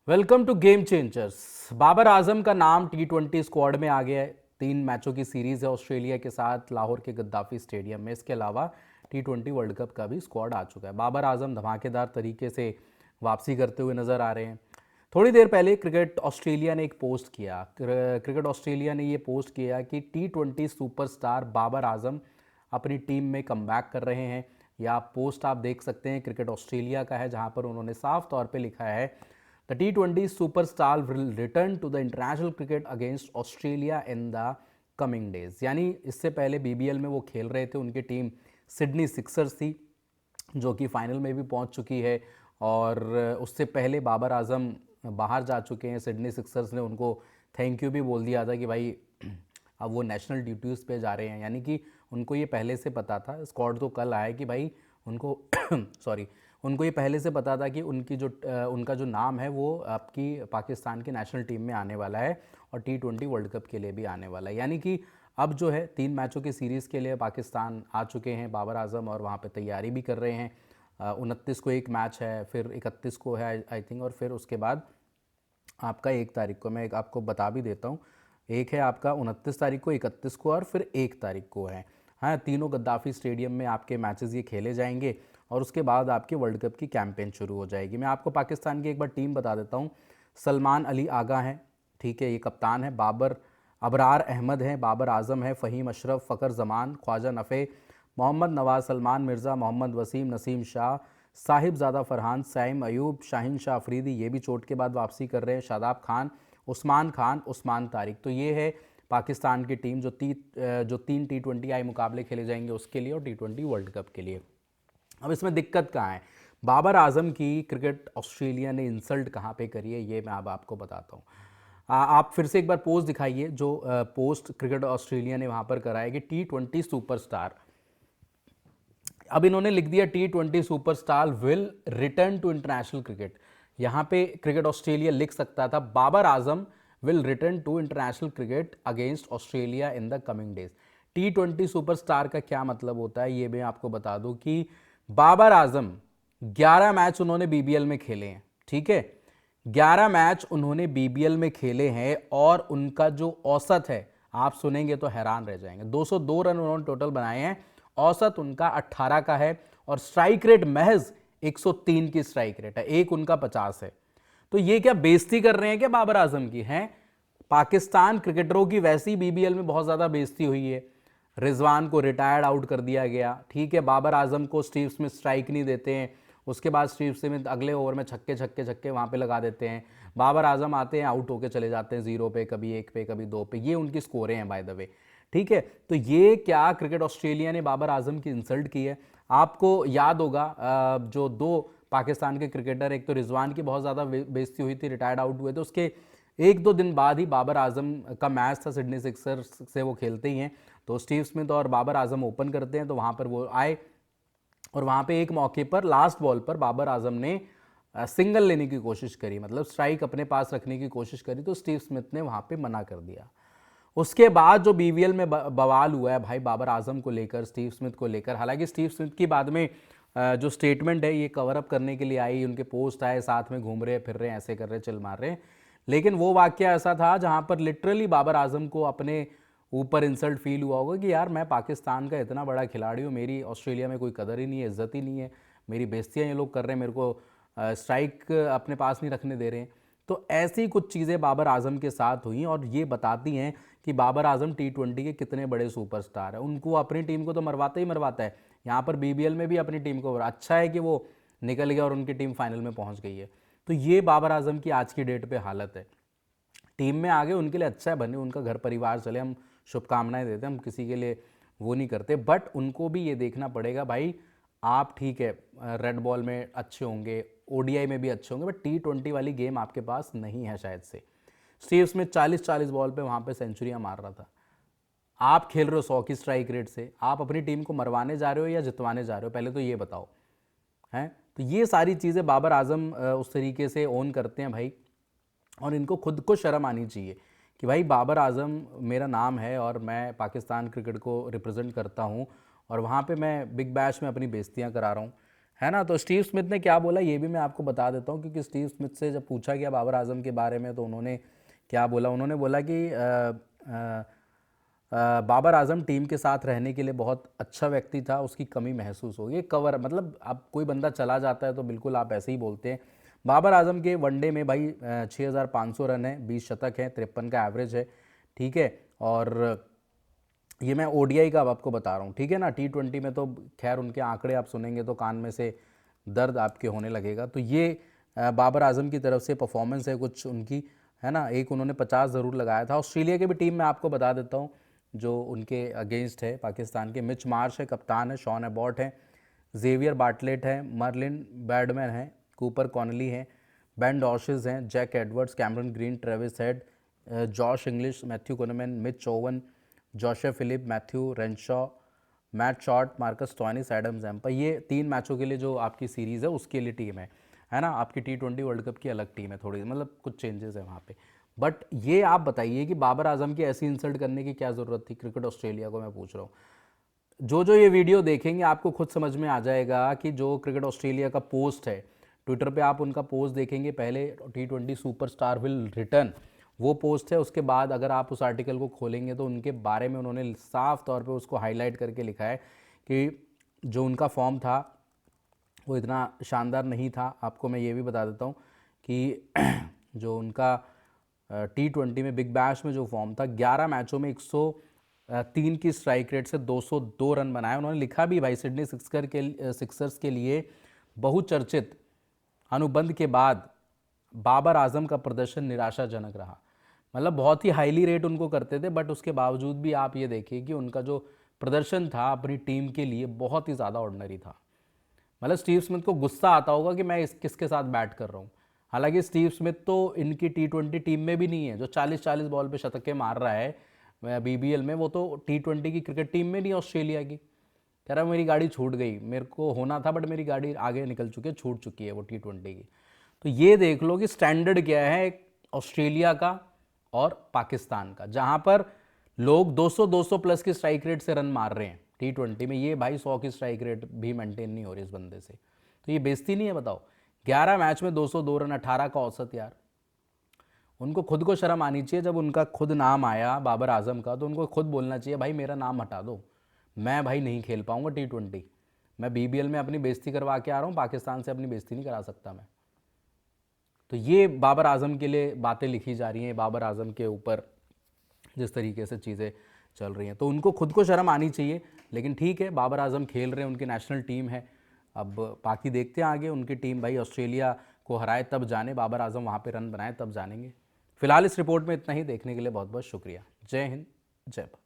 Welcome to game changers. Babar Azam का नाम T20 squad में आ गया है। 3 मैचों की सीरीज है ऑस्ट्रेलिया के साथ लाहौर के गद्दाफी स्टेडियम में। इसके अलावा T20 वर्ल्ड कप का भी स्क्वाड आ चुका है। बाबर आजम धमाकेदार तरीके से वापसी करते हुए नजर आ रहे हैं। थोड़ी देर पहले क्रिकेट ऑस्ट्रेलिया ने एक पोस्ट किया। क्रिकेट ऑस्ट्रेलिया ने ये पोस्ट किया कि T20 सुपरस्टार बाबर आजम अपनी टीम में कमबैक कर रहे हैं। या पोस्ट आप देख सकते हैं क्रिकेट ऑस्ट्रेलिया का है, जहां पर उन्होंने साफ तौर पे लिखा है the T20 superstar will return to the international cricket against Australia in the coming days। यानी इससे पहले BBL में वो खेल रहे थे, उनकी टीम सिडनी सिक्सर्स थी जो कि फाइनल में भी पहुंच चुकी है। और उससे पहले बाबर आजम बाहर जा चुके हैं। सिडनी सिक्सर्स ने उनको थैंक यू भी बोल दिया था कि भाई अब वो नेशनल ड्यूटीज़ पे जा रहे हैं। यानी कि उनको ये पहले से पता था, स्क्वाड तो कल आया कि भाई उनको सॉरी उनको ये पहले से पता था कि उनका जो नाम है वो आपकी पाकिस्तान की नेशनल टीम में आने वाला है और T20 वर्ल्ड कप के लिए भी आने वाला है। यानी कि अब जो है 3 मैचों की सीरीज़ के लिए पाकिस्तान आ चुके हैं बाबर आजम, और वहाँ पे तैयारी भी कर रहे हैं। 29 को एक मैच है, फिर 31 को है आई थिंक, और फिर उसके बाद आपका 1 तारीख को, मैं एक आपको बता भी देता हूँ, एक है आपका 29 तारीख को, 31 को और फिर 1 तारीख को है। हाँ, तीनों गद्दाफी स्टेडियम में आपके मैचेस ये खेले जाएंगे और उसके बाद आपके वर्ल्ड कप की कैंपेन शुरू हो जाएगी। मैं आपको पाकिस्तान की एक बार टीम बता देता हूँ। सलमान अली आगा हैं, ठीक है, ये कप्तान है। बाबर अबरार अहमद हैं, बाबर आजम है, फ़हीम अशरफ, फ़खर जमान, ख्वाजा नफ़े, मोहम्मद नवाज, सलमान मिर्ज़ा, मोहम्मद वसीम, नसीम शाह, साहिबजादा फरहान, सैम अयूब, शाहीन शाह अफरीदी, ये भी चोट के बाद वापसी कर रहे हैं, शादाब खान, उस्मान उस्मान तारिक। तो ये है पाकिस्तान की टीम जो 3 T20 मुकाबले खेले जाएंगे उसके लिए और T20 वर्ल्ड कप के लिए। अब इसमें दिक्कत कहाँ है? बाबर आजम की क्रिकेट ऑस्ट्रेलिया ने इंसल्ट कहाँ पे करी है, ये मैं अब आपको बताता हूँ। आप फिर से एक बार पोस्ट दिखाइए जो पोस्ट क्रिकेट ऑस्ट्रेलिया ने वहाँ पर करा है कि T20 सुपरस्टार। अब इन्होंने लिख दिया T20 superstar will return to international cricket. यहाँ पे क्रिकेट ऑस्ट्रेलिया लिख सकता था Babar Azam will return to international cricket against Australia in the coming days. T20 superstar का क्या मतलब होता है ये मैं आपको बता दूं कि बाबर आजम 11 मैच उन्होंने BBL में खेले हैं, ठीक है, 11 मैच उन्होंने BBL में खेले हैं और उनका जो औसत है आप सुनेंगे तो हैरान रह जाएंगे। 202 रन उन्होंने टोटल बनाए हैं, औसत उनका 18 का है और स्ट्राइक रेट महज 103 की स्ट्राइक रेट है, एक उनका 50 है। तो ये क्या बेइज्जती कर रहे हैं क्या बाबर आजम की? हैं पाकिस्तान क्रिकेटरों की वैसी BBL में बहुत ज्यादा बेइज्जती हुई है। रिजवान को रिटायर्ड आउट कर दिया गया, ठीक है, बाबर आजम को स्टीव स्मिथ स्ट्राइक नहीं देते हैं, उसके बाद स्टीव स्मिथ अगले ओवर में छक्के छक्के छक्के वहां पे लगा देते हैं। बाबर आजम आते हैं, आउट होके चले जाते हैं 0 पे, कभी 1 पे, कभी 2 पे, ये उनकी स्कोरें हैं बाय द वे, ठीक है। तो ये क्या क्रिकेट ऑस्ट्रेलिया ने बाबर आजम की इंसल्ट की है? आपको याद होगा जो 2 पाकिस्तान के क्रिकेटर, एक तो रिजवान की बहुत ज़्यादा बेइज्जती हुई थी, रिटायर्ड आउट हुए थे, उसके 1-2 दिन बाद ही बाबर आजम का मैच था सिडनी सिक्सर्स से, वो खेलते ही हैं, तो स्टीव स्मिथ और बाबर आजम ओपन करते हैं, तो वहाँ पर वो आए और वहाँ पे एक मौके पर लास्ट बॉल पर बाबर आजम ने सिंगल लेने की कोशिश करी, मतलब स्ट्राइक अपने पास रखने की कोशिश करी, तो स्टीव स्मिथ ने वहाँ पे मना कर दिया। उसके बाद जो BBL में बवाल हुआ है भाई बाबर आजम को लेकर, स्टीव स्मिथ को लेकर, हालांकि स्टीव स्मिथ की बाद में जो स्टेटमेंट है ये कवर अप करने के लिए आई, उनके पोस्ट आए, साथ में घूम रहे फिर रहे हैं, ऐसे कर रहे, चिल मार रहे हैं, लेकिन वो वाक्य ऐसा था जहां पर लिटरली बाबर आजम को अपने ऊपर इंसल्ट फील हुआ होगा कि यार मैं पाकिस्तान का इतना बड़ा खिलाड़ी हूँ, मेरी ऑस्ट्रेलिया में कोई कदर ही नहीं है, इज्जत ही नहीं है, मेरी बेइज्जतियाँ ये लोग कर रहे हैं, मेरे को स्ट्राइक अपने पास नहीं रखने दे रहे हैं। तो ऐसी कुछ चीज़ें बाबर आजम के साथ हुई और ये बताती हैं कि बाबर आजम T20 के कितने बड़े सुपरस्टार हैं। उनको अपनी टीम को तो मरवाता ही मरवाता है, यहाँ पर BBL में भी अपनी टीम को, अच्छा है कि वो निकल गया और उनकी टीम फाइनल में पहुँच गई है। तो ये बाबर आजम की आज की डेट पे हालत है। टीम में आगे उनके लिए अच्छा है, बने, उनका घर परिवार चले, हम शुभकामनाएं देते हैं, हम किसी के लिए वो नहीं करते, बट उनको भी ये देखना पड़ेगा भाई आप ठीक है रेड बॉल में अच्छे होंगे, ODI में भी अच्छे होंगे, बट T20 वाली गेम आपके पास नहीं है शायद से। स्टीव स्मिथ 40-40 बॉल पे वहाँ पे सेंचुरियाँ मार रहा था, आप खेल रहे हो 100 की स्ट्राइक रेट से, आप अपनी टीम को मरवाने जा रहे हो या जितवाने जा रहे हो, पहले तो ये बताओ। हैं तो ये सारी चीज़ें बाबर आजम उस तरीके से ओन करते हैं भाई, और इनको खुद को शर्म आनी चाहिए कि भाई बाबर आजम मेरा नाम है और मैं पाकिस्तान क्रिकेट को रिप्रेजेंट करता हूँ और वहाँ पे मैं बिग बैश में अपनी बेइज्जतियाँ करा रहा हूँ, है ना। तो स्टीव स्मिथ ने क्या बोला ये भी मैं आपको बता देता हूँ, क्योंकि स्टीव स्मिथ से जब पूछा गया बाबर आजम के बारे में तो उन्होंने क्या बोला, उन्होंने बोला कि बाबर आजम टीम के साथ रहने के लिए बहुत अच्छा व्यक्ति था, उसकी कमी महसूस होगी। ये कवर मतलब अब कोई बंदा चला जाता है तो बिल्कुल आप ऐसे ही बोलते हैं। बाबर आजम के वनडे में भाई 6,500 रन है, 20 शतक हैं, 53 का एवरेज है, ठीक है। और ये मैं ओडीआई का अब आपको बता रहा हूँ, ठीक है ना। T20 में तो खैर उनके आंकड़े आप सुनेंगे तो कान में से दर्द आपके होने लगेगा। तो ये बाबर आजम की तरफ से परफॉर्मेंस है कुछ उनकी, है ना। एक उन्होंने 50 ज़रूर लगाया था। ऑस्ट्रेलिया की भी टीम मैं आपको बता देता हूँ जो उनके अगेंस्ट है पाकिस्तान के। मिच मार्श है कप्तान है, शॉन एबॉट है, जेवियर बाटलेट है, मर्लिन बैडमैन है, कूपर कॉनली है, बेन डॉशेस हैं, Jack Edwards, Cameron Green, Travis Head, Josh Inglis, Matthew Kuhnemann, Mitch Owen, Josh Philippe, Matthew Renshaw, Matt Short, Marcus Stoinis, Adam Zampa. ये 3 मैचों के लिए जो आपकी सीरीज़ है उसके लिए टीम है ना। आपकी T20 वर्ल्ड कप की अलग टीम है थोड़ी, मतलब कुछ चेंजेस है वहाँ पे। बट ये आप बताइए कि बाबर आजम की ऐसी इंसल्ट करने की क्या ज़रूरत थी, क्रिकेट ऑस्ट्रेलिया को मैं पूछ रहा हूँ। जो ये वीडियो देखेंगे आपको खुद समझ में आ जाएगा कि जो क्रिकेट ऑस्ट्रेलिया का पोस्ट है ट्विटर पे, आप उनका पोस्ट देखेंगे, पहले T20 सुपरस्टार विल रिटर्न, वो पोस्ट है। उसके बाद अगर आप उस आर्टिकल को खोलेंगे तो उनके बारे में उन्होंने साफ तौर पे उसको हाईलाइट करके लिखा है कि जो उनका फॉर्म था वो इतना शानदार नहीं था। आपको मैं ये भी बता देता हूँ कि जो उनका T20 में बिग बैश में जो फॉर्म था, 11 मैचों में 103 की स्ट्राइक रेट से 202 रन बनाए। उन्होंने लिखा भी भाई सिडनी सिक्सर्स के लिए बहुचर्चित अनुबंध के बाद बाबर आजम का प्रदर्शन निराशाजनक रहा। मतलब बहुत ही हाईली रेट उनको करते थे, बट उसके बावजूद भी आप ये देखिए कि उनका जो प्रदर्शन था अपनी टीम के लिए बहुत ही ज़्यादा ऑर्डिनरी था। मतलब स्टीव स्मिथ को गुस्सा आता होगा कि मैं किसके साथ बैट कर रहा हूँ। हालांकि स्टीव स्मिथ तो इनकी T20 टीम में भी नहीं है, जो 40-40 बॉल पे शतकें मार रहा है BBL में, वो तो T20 की क्रिकेट टीम में नहीं ऑस्ट्रेलिया की। कह रहा मेरी गाड़ी छूट गई, मेरे को होना था बट मेरी गाड़ी आगे निकल चुकी है, छूट चुकी है वो T20 की। तो ये देख लो कि स्टैंडर्ड क्या है ऑस्ट्रेलिया का और पाकिस्तान का, जहां पर लोग 200-200 प्लस की स्ट्राइक रेट से रन मार रहे हैं T20 में, ये भाई 100 की स्ट्राइक रेट भी मेंटेन नहीं हो रही इस बंदे से। तो ये बेइज्जती नहीं है बताओ। 11 मैच में 202 रन, 18 का औसत यार। उनको खुद को शर्म आनी चाहिए। जब उनका खुद नाम आया बाबर आजम का तो उनको खुद बोलना चाहिए भाई मेरा नाम हटा दो, मैं भाई नहीं खेल पाऊंगा T20, मैं BBL में अपनी बेइज्जती करवा के आ रहा हूँ, पाकिस्तान से अपनी बेइज्जती नहीं करा सकता मैं। तो ये बाबर आजम के लिए बातें लिखी जा रही हैं, बाबर आजम के ऊपर जिस तरीके से चीज़ें चल रही हैं, तो उनको खुद को शर्म आनी चाहिए। लेकिन ठीक है, बाबर आजम खेल रहे हैं, उनकी नेशनल टीम है। अब बाकी देखते हैं आगे, उनकी टीम भाई ऑस्ट्रेलिया को हराए तब जाने, बाबर आजम वहाँ पे रन बनाए तब जानेंगे। फिलहाल इस रिपोर्ट में इतना ही। देखने के लिए बहुत बहुत शुक्रिया। जय हिंद, जय भारत।